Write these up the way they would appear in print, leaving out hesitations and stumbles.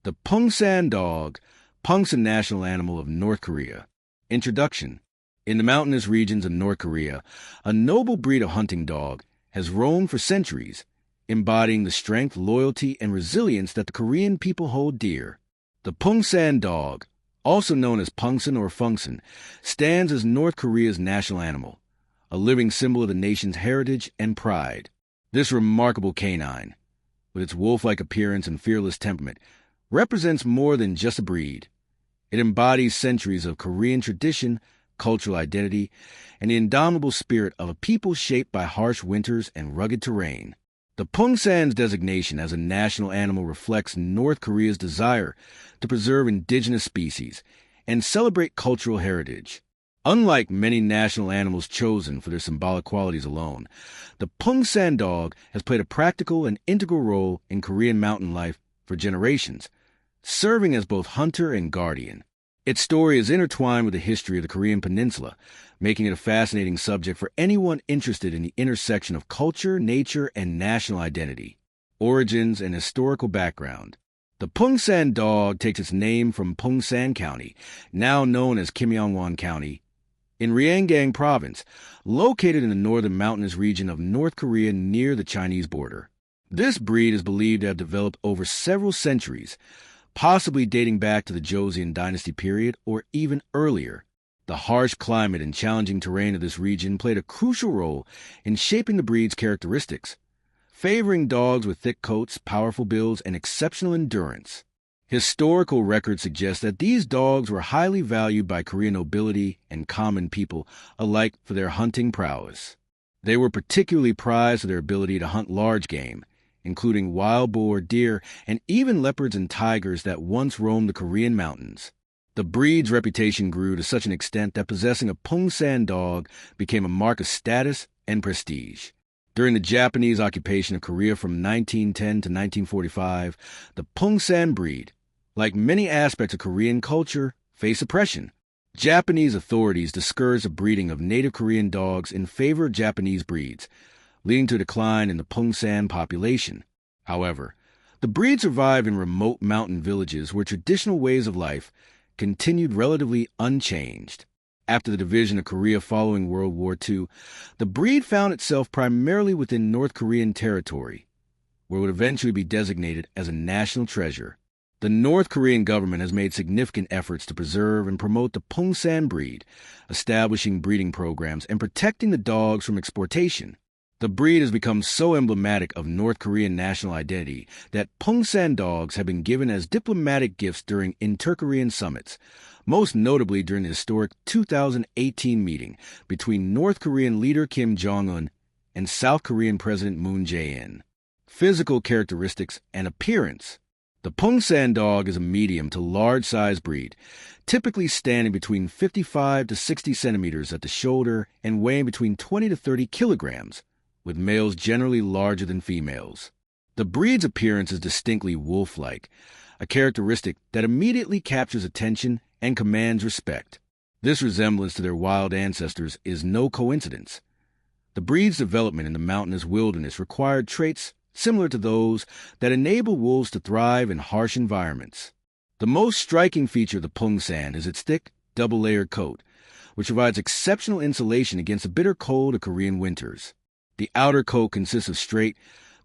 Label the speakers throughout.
Speaker 1: The Pungsan Dog, Pungsan national animal of North Korea. Introduction. In the mountainous regions of North Korea, a noble breed of hunting dog has roamed for centuries, embodying the strength, loyalty, and resilience that the Korean people hold dear. The Poongsan Dog, also known as Pungsan or Pungsan, stands as North Korea's national animal, a living symbol of the nation's heritage and pride. This remarkable canine, with its wolf-like appearance and fearless temperament, represents more than just a breed. It embodies centuries of Korean tradition, cultural identity, and the indomitable spirit of a people shaped by harsh winters and rugged terrain. The Pungsan's designation as a national animal reflects North Korea's desire to preserve indigenous species and celebrate cultural heritage. Unlike many national animals chosen for their symbolic qualities alone, the Poongsan Dog has played a practical and integral role in Korean mountain life for generations, serving as both hunter and guardian. Its story is intertwined with the history of the Korean peninsula, making it a fascinating subject for anyone interested in the intersection of culture, nature, and national identity. Origins and historical background. The Poongsan Dog takes its name from Pungsan County, now known as Kimyeongwon County, in Ryanggang Province, located in the northern mountainous region of North Korea near the Chinese border. This breed is believed to have developed over several centuries, possibly dating back to the Joseon dynasty period or even earlier. The harsh climate and challenging terrain of this region played a crucial role in shaping the breed's characteristics, favoring dogs with thick coats, powerful builds, and exceptional endurance. Historical records suggest that these dogs were highly valued by Korean nobility and common people alike for their hunting prowess. They were particularly prized for their ability to hunt large game, including wild boar, deer, and even leopards and tigers that once roamed the Korean mountains. The breed's reputation grew to such an extent that possessing a Pungsan dog became a mark of status and prestige. During the Japanese occupation of Korea from 1910 to 1945, the Pungsan breed, like many aspects of Korean culture, faced oppression. Japanese authorities discouraged the breeding of native Korean dogs in favor of Japanese breeds, leading to a decline in the Pungsan population. However, the breed survived in remote mountain villages where traditional ways of life continued relatively unchanged. After the division of Korea following World War II, the breed found itself primarily within North Korean territory, where it would eventually be designated as a national treasure. The North Korean government has made significant efforts to preserve and promote the Pungsan breed, establishing breeding programs and protecting the dogs from exportation. The breed has become so emblematic of North Korean national identity that Pungsan dogs have been given as diplomatic gifts during inter-Korean summits, most notably during the historic 2018 meeting between North Korean leader Kim Jong-un and South Korean President Moon Jae-in. Physical characteristics and appearance. The Pungsan dog is a medium to large-size breed, typically standing between 55 to 60 centimeters at the shoulder and weighing between 20 to 30 kilograms, with males generally larger than females. The breed's appearance is distinctly wolf-like, a characteristic that immediately captures attention and commands respect. This resemblance to their wild ancestors is no coincidence. The breed's development in the mountainous wilderness required traits similar to those that enable wolves to thrive in harsh environments. The most striking feature of the Pungsan is its thick, double-layered coat, which provides exceptional insulation against the bitter cold of Korean winters. The outer coat consists of straight,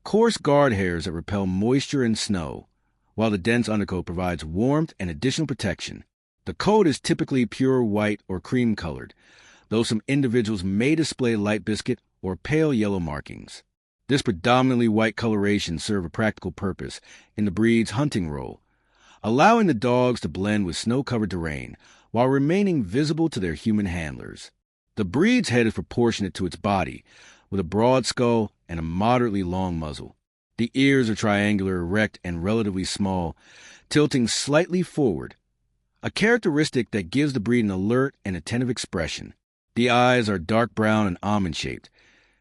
Speaker 1: coarse guard hairs that repel moisture and snow, while the dense undercoat provides warmth and additional protection. The coat is typically pure white or cream-colored, though some individuals may display light biscuit or pale yellow markings. This predominantly white coloration serves a practical purpose in the breed's hunting role, allowing the dogs to blend with snow-covered terrain while remaining visible to their human handlers. The breed's head is proportionate to its body, with a broad skull and a moderately long muzzle. The ears are triangular, erect, and relatively small, tilting slightly forward, a characteristic that gives the breed an alert and attentive expression. The eyes are dark brown and almond-shaped,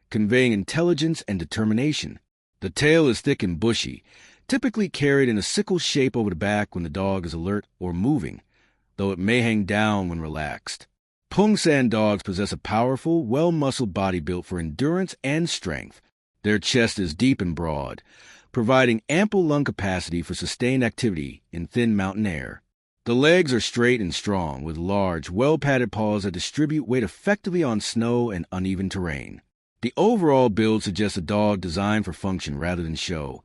Speaker 1: conveying intelligence and determination. The tail is thick and bushy, typically carried in a sickle shape over the back when the dog is alert or moving, though it may hang down when relaxed. Pungsan dogs possess a powerful, well-muscled body built for endurance and strength. Their chest is deep and broad, providing ample lung capacity for sustained activity in thin mountain air. The legs are straight and strong, with large, well-padded paws that distribute weight effectively on snow and uneven terrain. The overall build suggests a dog designed for function rather than show.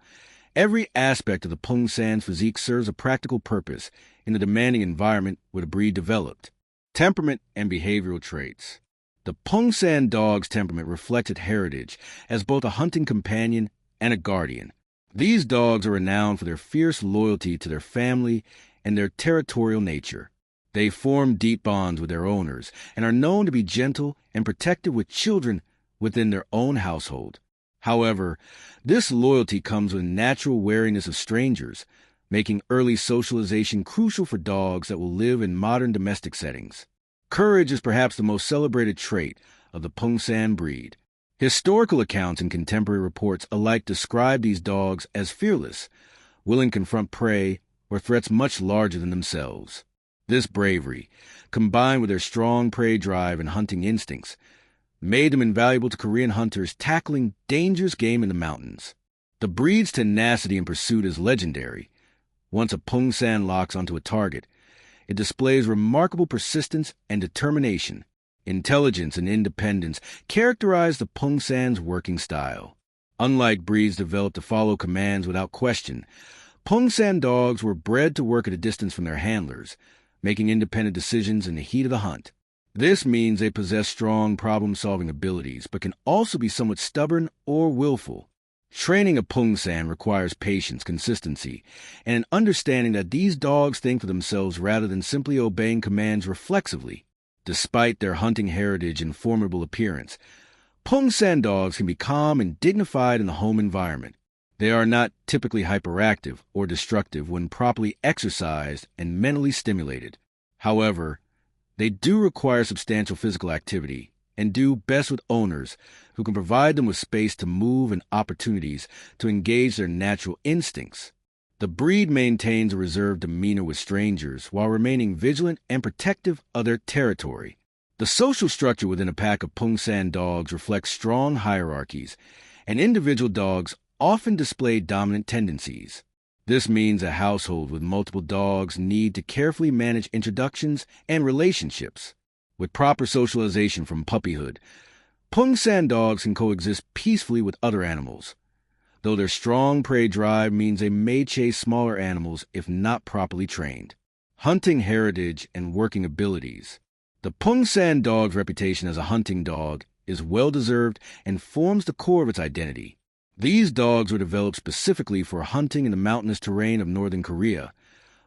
Speaker 1: Every aspect of the Pungsan's physique serves a practical purpose in the demanding environment where the breed developed. Temperament and behavioral traits. The Poongsan Dog's temperament reflected heritage as both a hunting companion and a guardian. These dogs are renowned for their fierce loyalty to their family and their territorial nature. They form deep bonds with their owners and are known to be gentle and protective with children within their own household. However, this loyalty comes with natural wariness of strangers, making early socialization crucial for dogs that will live in modern domestic settings. Courage is perhaps the most celebrated trait of the Pungsan breed. Historical accounts and contemporary reports alike describe these dogs as fearless, willing to confront prey or threats much larger than themselves. This bravery, combined with their strong prey drive and hunting instincts, made them invaluable to Korean hunters tackling dangerous game in the mountains. The breed's tenacity in pursuit is legendary. Once a Pungsan locks onto a target, it displays remarkable persistence and determination. Intelligence and independence characterize the Pungsan's working style. Unlike breeds developed to follow commands without question, Poongsan dogs were bred to work at a distance from their handlers, making independent decisions in the heat of the hunt. This means they possess strong problem-solving abilities, but can also be somewhat stubborn or willful. Training a Pungsan requires patience, consistency, and an understanding that these dogs think for themselves rather than simply obeying commands reflexively. Despite their hunting heritage and formidable appearance, Poongsan dogs can be calm and dignified in the home environment. They are not typically hyperactive or destructive when properly exercised and mentally stimulated. However, they do require substantial physical activity and do best with owners who can provide them with space to move and opportunities to engage their natural instincts. The breed maintains a reserved demeanor with strangers while remaining vigilant and protective of their territory. The social structure within a pack of Pungsan dogs reflects strong hierarchies, and individual dogs often display dominant tendencies. This means a household with multiple dogs need to carefully manage introductions and relationships. With proper socialization from puppyhood, Pungsan dogs can coexist peacefully with other animals, though their strong prey drive means they may chase smaller animals if not properly trained. Hunting heritage and working abilities. The Pungsan dog's reputation as a hunting dog is well-deserved and forms the core of its identity. These dogs were developed specifically for hunting in the mountainous terrain of northern Korea,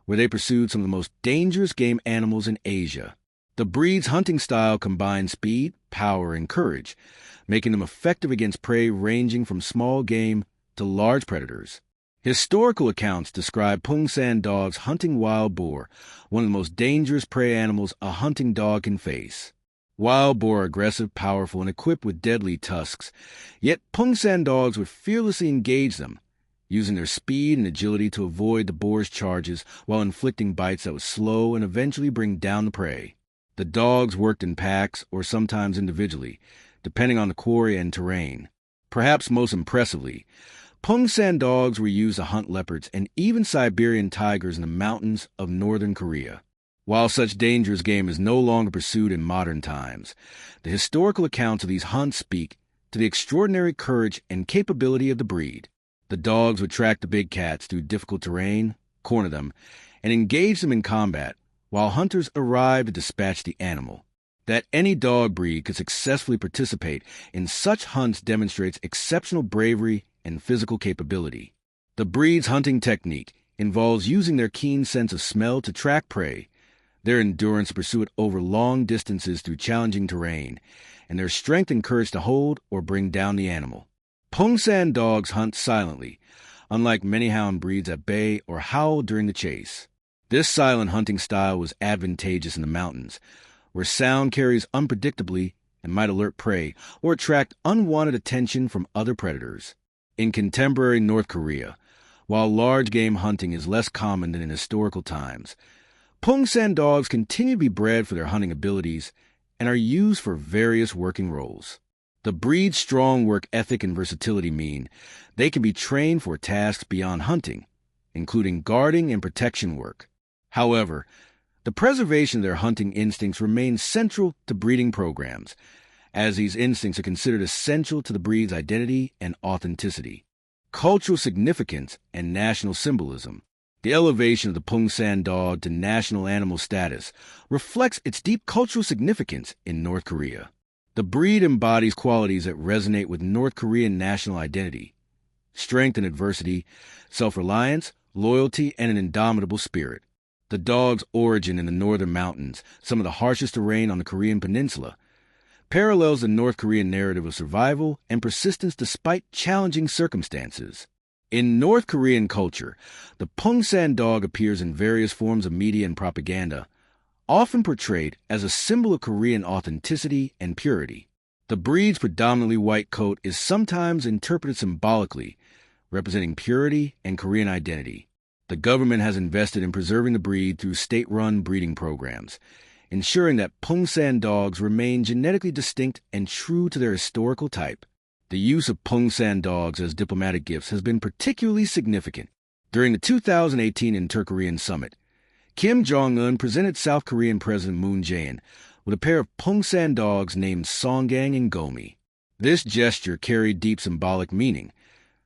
Speaker 1: where they pursued some of the most dangerous game animals in Asia. The breed's hunting style combines speed, power, and courage, making them effective against prey ranging from small game to large predators. Historical accounts describe Pungsan dogs hunting wild boar, one of the most dangerous prey animals a hunting dog can face. Wild boar are aggressive, powerful, and equipped with deadly tusks, yet Pungsan dogs would fearlessly engage them, using their speed and agility to avoid the boar's charges while inflicting bites that would slow and eventually bring down the prey. The dogs worked in packs or sometimes individually, depending on the quarry and terrain. Perhaps most impressively, Pungsan dogs were used to hunt leopards and even Siberian tigers in the mountains of northern Korea. While such dangerous game is no longer pursued in modern times, the historical accounts of these hunts speak to the extraordinary courage and capability of the breed. The dogs would track the big cats through difficult terrain, corner them, and engage them in combat, while hunters arrived to dispatch the animal. That any dog breed could successfully participate in such hunts demonstrates exceptional bravery and physical capability. The breed's hunting technique involves using their keen sense of smell to track prey, their endurance to pursue it over long distances through challenging terrain, and their strength and courage to hold or bring down the animal. Pungsan dogs hunt silently, unlike many hound breeds at bay or howl during the chase. This silent hunting style was advantageous in the mountains, where sound carries unpredictably and might alert prey or attract unwanted attention from other predators. In contemporary North Korea, while large game hunting is less common than in historical times, Pungsan dogs continue to be bred for their hunting abilities and are used for various working roles. The breed's strong work ethic and versatility mean they can be trained for tasks beyond hunting, including guarding and protection work. However, the preservation of their hunting instincts remains central to breeding programs, as these instincts are considered essential to the breed's identity and authenticity. Cultural significance and national symbolism. The elevation of the Poongsan Dog to national animal status reflects its deep cultural significance in North Korea. The breed embodies qualities that resonate with North Korean national identity: strength in adversity, self-reliance, loyalty, and an indomitable spirit. The dog's origin in the northern mountains, some of the harshest terrain on the Korean peninsula, parallels the North Korean narrative of survival and persistence despite challenging circumstances. In North Korean culture, the Pungsan dog appears in various forms of media and propaganda, often portrayed as a symbol of Korean authenticity and purity. The breed's predominantly white coat is sometimes interpreted symbolically, representing purity and Korean identity. The government has invested in preserving the breed through state-run breeding programs, ensuring that Pungsan dogs remain genetically distinct and true to their historical type. The use of Pungsan dogs as diplomatic gifts has been particularly significant. During the 2018 Inter-Korean Summit, Kim Jong-un presented South Korean President Moon Jae-in with a pair of Pungsan dogs named Songgang and Gomi. This gesture carried deep symbolic meaning,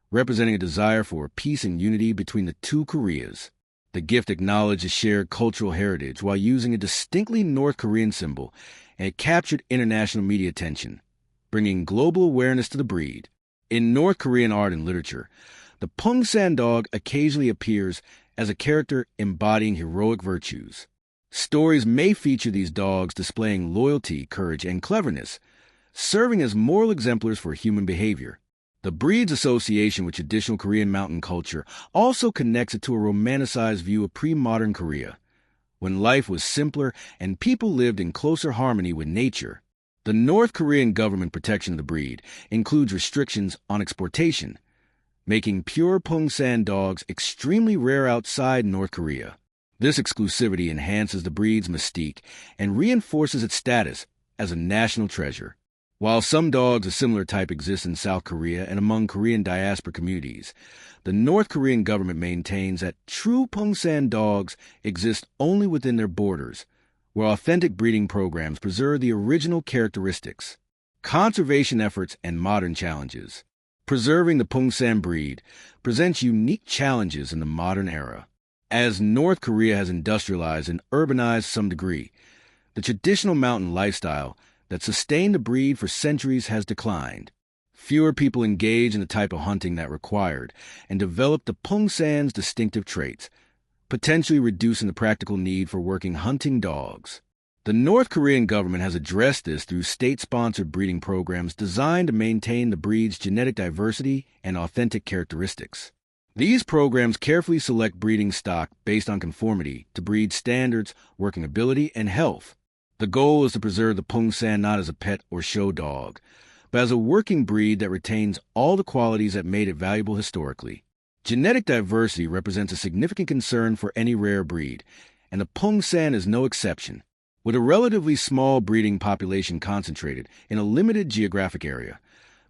Speaker 1: representing a desire for peace and unity between the two Koreas. The gift acknowledged a shared cultural heritage while using a distinctly North Korean symbol, and it captured international media attention, bringing global awareness to the breed. In North Korean art and literature, the Pungsan dog occasionally appears as a character embodying heroic virtues. Stories may feature these dogs displaying loyalty, courage, and cleverness, serving as moral exemplars for human behavior. The breed's association with traditional Korean mountain culture also connects it to a romanticized view of pre-modern Korea, when life was simpler and people lived in closer harmony with nature. The North Korean government protection of the breed includes restrictions on exportation, making pure Pungsan dogs extremely rare outside North Korea. This exclusivity enhances the breed's mystique and reinforces its status as a national treasure. While some dogs of similar type exist in South Korea and among Korean diaspora communities, the North Korean government maintains that true Pungsan dogs exist only within their borders, where authentic breeding programs preserve the original characteristics. Conservation efforts and modern challenges. Preserving the Pungsan breed presents unique challenges in the modern era. As North Korea has industrialized and urbanized to some degree, the traditional mountain lifestyle that sustained the breed for centuries has declined. Fewer people engage in the type of hunting that required and developed the Pungsan's distinctive traits, potentially reducing the practical need for working hunting dogs. The North Korean government has addressed this through state-sponsored breeding programs designed to maintain the breed's genetic diversity and authentic characteristics. These programs carefully select breeding stock based on conformity to breed standards, working ability, and health. The goal is to preserve the Pungsan not as a pet or show dog, but as a working breed that retains all the qualities that made it valuable historically. Genetic diversity represents a significant concern for any rare breed, and the Pungsan is no exception. With a relatively small breeding population concentrated in a limited geographic area,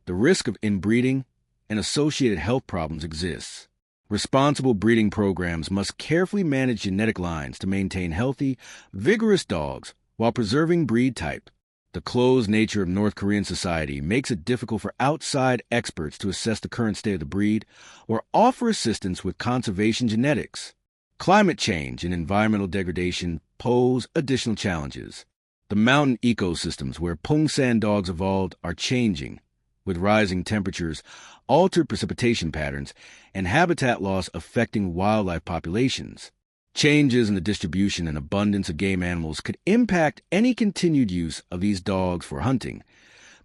Speaker 1: the risk of inbreeding and associated health problems exists. Responsible breeding programs must carefully manage genetic lines to maintain healthy, vigorous dogs while preserving breed type. The closed nature of North Korean society makes it difficult for outside experts to assess the current state of the breed or offer assistance with conservation genetics. Climate change and environmental degradation pose additional challenges. The mountain ecosystems where Pungsan dogs evolved are changing, with rising temperatures, altered precipitation patterns, and habitat loss affecting wildlife populations. Changes in the distribution and abundance of game animals could impact any continued use of these dogs for hunting,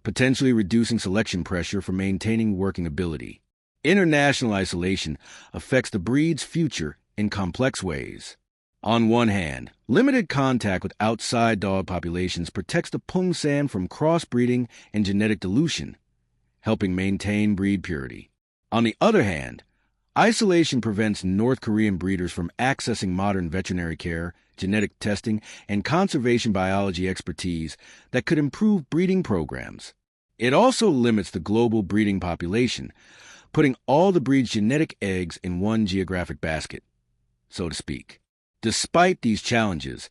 Speaker 1: potentially reducing selection pressure for maintaining working ability. International isolation affects the breed's future in complex ways. On one hand, limited contact with outside dog populations protects the Pungsan from crossbreeding and genetic dilution, helping maintain breed purity. On the other hand, isolation prevents North Korean breeders from accessing modern veterinary care, genetic testing, and conservation biology expertise that could improve breeding programs. It also limits the global breeding population, putting all the breed's genetic eggs in one geographic basket, so to speak. Despite these challenges,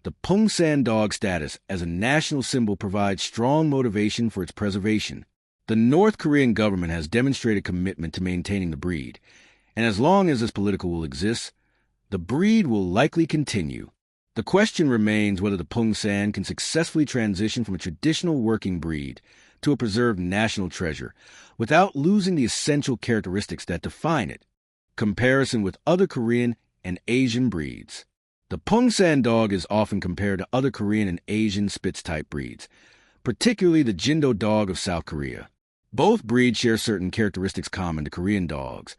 Speaker 1: the Poongsan Dog status as a national symbol provides strong motivation for its preservation. The North Korean government has demonstrated commitment to maintaining the breed, and as long as this political will exists, the breed will likely continue. The question remains whether the Pungsan can successfully transition from a traditional working breed to a preserved national treasure without losing the essential characteristics that define it. Comparison with other Korean and Asian breeds. The Poongsan Dog is often compared to other Korean and Asian Spitz-type breeds, particularly the Jindo Dog of South Korea. Both breeds share certain characteristics common to Korean dogs,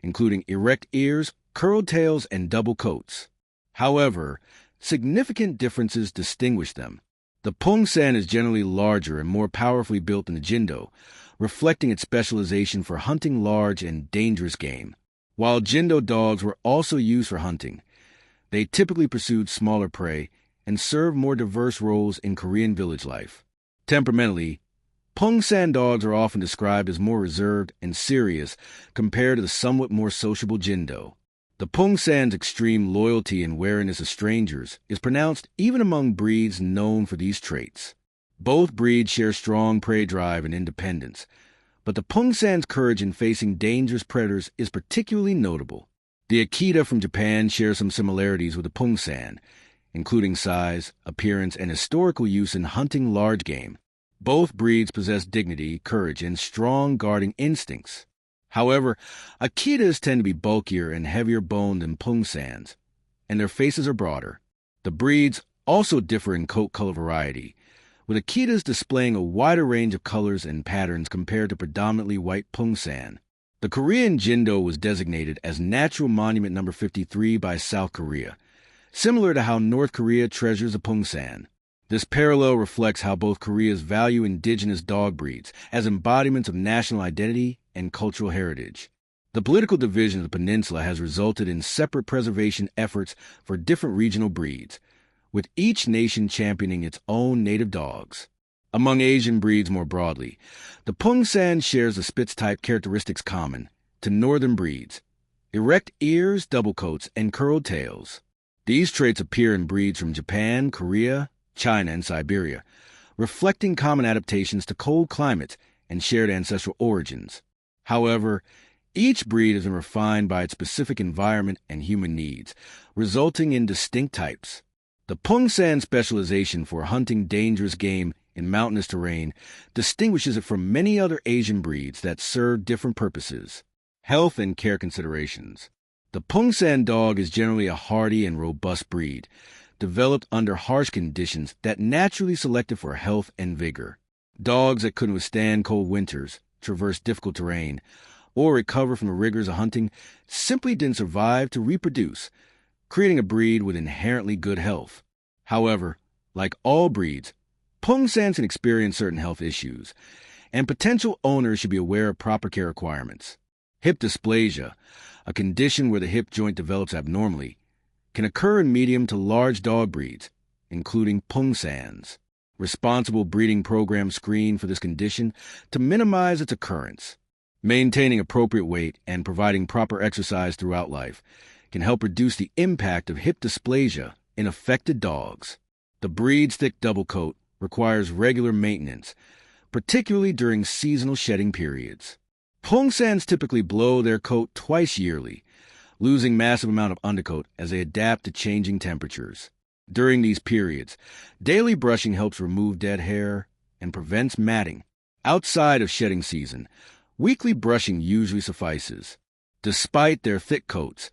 Speaker 1: including erect ears, curled tails, and double coats. However, significant differences distinguish them. The Pungsan is generally larger and more powerfully built than the Jindo, reflecting its specialization for hunting large and dangerous game. While Jindo dogs were also used for hunting, they typically pursued smaller prey and served more diverse roles in Korean village life. Temperamentally, Pungsan dogs are often described as more reserved and serious compared to the somewhat more sociable Jindo. The Pungsan's extreme loyalty and wariness of strangers is pronounced even among breeds known for these traits. Both breeds share strong prey drive and independence, but the Pungsan's courage in facing dangerous predators is particularly notable. The Akita from Japan shares some similarities with the Pungsan, including size, appearance, and historical use in hunting large game. Both breeds possess dignity, courage, and strong guarding instincts. However, Akitas tend to be bulkier and heavier boned than Pungsans, and their faces are broader. The breeds also differ in coat color variety, with Akitas displaying a wider range of colors and patterns compared to predominantly white Pungsan. The Korean Jindo was designated as Natural Monument No. 53 by South Korea, similar to how North Korea treasures a Pungsan. This parallel reflects how both Koreas value indigenous dog breeds as embodiments of national identity and cultural heritage. The political division of the peninsula has resulted in separate preservation efforts for different regional breeds, with each nation championing its own native dogs. Among Asian breeds more broadly, the Pungsan shares the Spitz-type characteristics common to northern breeds: erect ears, double coats, and curled tails. These traits appear in breeds from Japan, Korea, China, and Siberia, reflecting common adaptations to cold climates and shared ancestral origins. However, each breed has been refined by its specific environment and human needs, resulting in distinct types. The Pungsan specialization for hunting dangerous game in mountainous terrain distinguishes it from many other Asian breeds that serve different purposes. Health and care considerations. The Pungsan Dog is generally a hardy and robust breed, developed under harsh conditions that naturally selected for health and vigor. Dogs that couldn't withstand cold winters, traverse difficult terrain, or recover from the rigors of hunting simply didn't survive to reproduce, creating a breed with inherently good health. However, like all breeds, Pungsans can experience certain health issues, and potential owners should be aware of proper care requirements. Hip dysplasia, a condition where the hip joint develops abnormally, can occur in medium to large dog breeds, including Pungsans. Responsible breeding programs screen for this condition to minimize its occurrence. Maintaining appropriate weight and providing proper exercise throughout life can help reduce the impact of hip dysplasia in affected dogs. The breed's thick double coat requires regular maintenance, particularly during seasonal shedding periods. Pungsans typically blow their coat twice yearly, losing massive amount of undercoat as they adapt to changing temperatures. During these periods, daily brushing helps remove dead hair and prevents matting. Outside of shedding season, weekly brushing usually suffices. Despite their thick coats,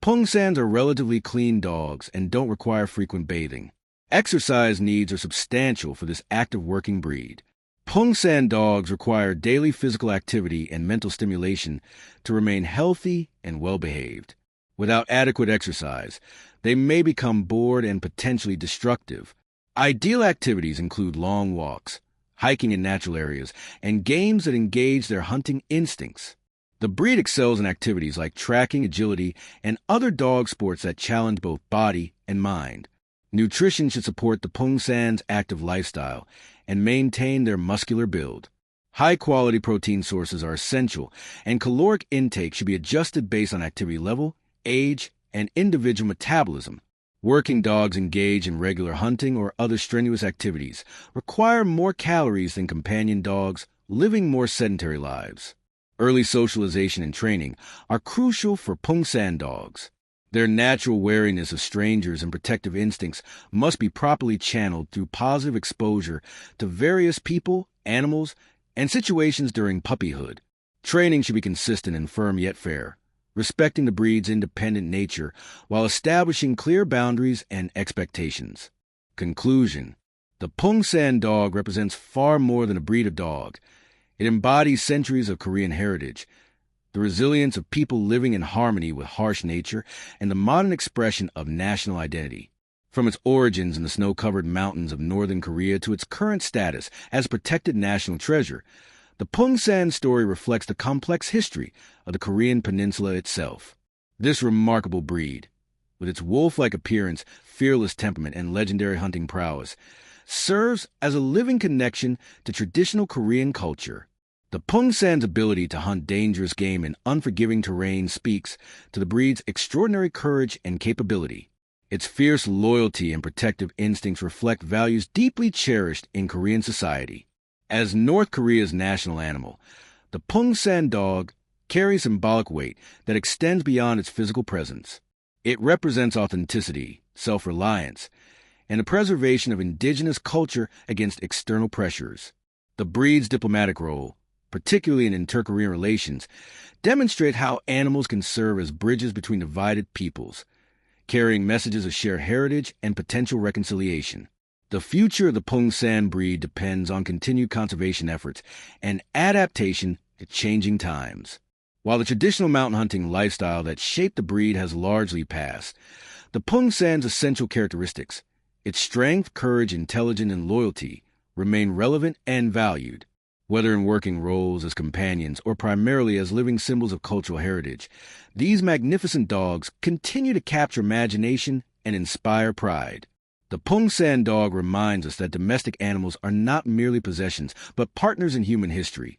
Speaker 1: Pungsans are relatively clean dogs and don't require frequent bathing. Exercise needs are substantial for this active working breed. Pungsan dogs require daily physical activity and mental stimulation to remain healthy and well-behaved. Without adequate exercise, they may become bored and potentially destructive. Ideal activities include long walks, hiking in natural areas, and games that engage their hunting instincts. The breed excels in activities like tracking, agility, and other dog sports that challenge both body and mind. Nutrition should support the Pungsan's active lifestyle and maintain their muscular build. High-quality protein sources are essential, and caloric intake should be adjusted based on activity level, age, and individual metabolism. Working dogs engaged in regular hunting or other strenuous activities require more calories than companion dogs living more sedentary lives. Early socialization and training are crucial for Poongsan dogs. Their natural wariness of strangers and protective instincts must be properly channeled through positive exposure to various people, animals, and situations during puppyhood. Training should be consistent and firm yet fair, respecting the breed's independent nature while establishing clear boundaries and expectations. Conclusion: the Pungsan dog represents far more than a breed of dog. It embodies centuries of Korean heritage, the resilience of people living in harmony with harsh nature, and the modern expression of national identity. From its origins in the snow-covered mountains of northern Korea to its current status as a protected national treasure, the Pungsan story reflects the complex history of the Korean peninsula itself. This remarkable breed, with its wolf-like appearance, fearless temperament, and legendary hunting prowess, serves as a living connection to traditional Korean culture. The Pungsan's ability to hunt dangerous game in unforgiving terrain speaks to the breed's extraordinary courage and capability. Its fierce loyalty and protective instincts reflect values deeply cherished in Korean society. As North Korea's national animal, the Poongsan dog carries symbolic weight that extends beyond its physical presence. It represents authenticity, self-reliance, and the preservation of indigenous culture against external pressures. The breed's diplomatic role, particularly in inter-Korean relations, demonstrate how animals can serve as bridges between divided peoples, carrying messages of shared heritage and potential reconciliation. The future of the Pungsan breed depends on continued conservation efforts and adaptation to changing times. While the traditional mountain hunting lifestyle that shaped the breed has largely passed, the Pungsan's essential characteristics, its strength, courage, intelligence, and loyalty, remain relevant and valued. Whether in working roles as companions or primarily as living symbols of cultural heritage, these magnificent dogs continue to capture imagination and inspire pride. The Pungsan dog reminds us that domestic animals are not merely possessions, but partners in human history,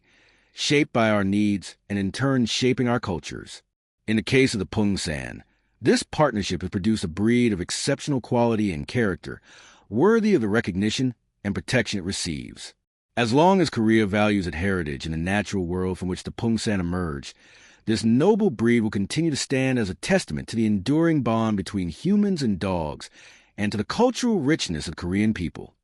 Speaker 1: shaped by our needs and in turn shaping our cultures. In the case of the Pungsan, this partnership has produced a breed of exceptional quality and character, worthy of the recognition and protection it receives. As long as Korea values its heritage and the natural world from which the Pungsan emerged, this noble breed will continue to stand as a testament to the enduring bond between humans and dogs, and to the cultural richness of Korean people.